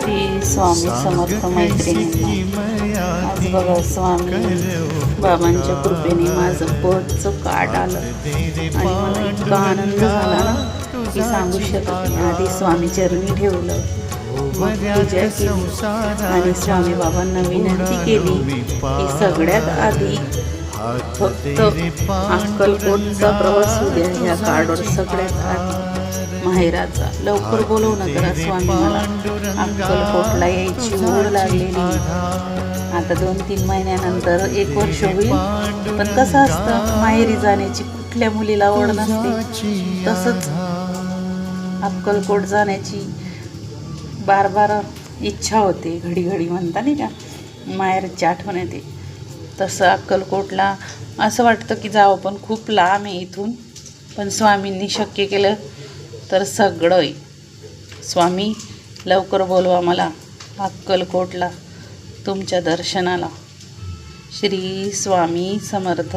श्री स्वामी समर्थ मैत्रिणींना, आज बघा स्वामी बाबांच्या कृपेने माझं पोटचं काट आलं आणि मला इतका आनंद झाला ना की सांगू शकत नाही. आधी स्वामी चरणी ठेवलं, मग पूजा केली आणि स्वामी बाबांना विनंती केली की सगळ्यात आधी फक्त अक्कलकोटचा प्रवास होऊ द्या ह्या कार्डवर, सगळ्यात आधी माहेराचा लवकर बोलवणं करा स्वामी. मला अक्कलकोटला यायची ओढ लागलेली. आता 2-3 महिन्यानंतर 1 वर्ष होईल, पण कसं असतं माहेरी जाण्याची कुठल्या मुलीला ओढ नसते, तसंच अक्कलकोट जाण्याची बार इच्छा होते. घडी म्हणता नाही का, माहेरची आठवण येते. तसं अक्कलकोटला असं वाटतं की जावं, पण खूप लांब आहे इथून. पण स्वामींनी शक्य केलं तर सगळं आहे. स्वामी लवकर बोलवा मला अक्कलकोटला तुमच्या दर्शनाला. श्री स्वामी समर्थ.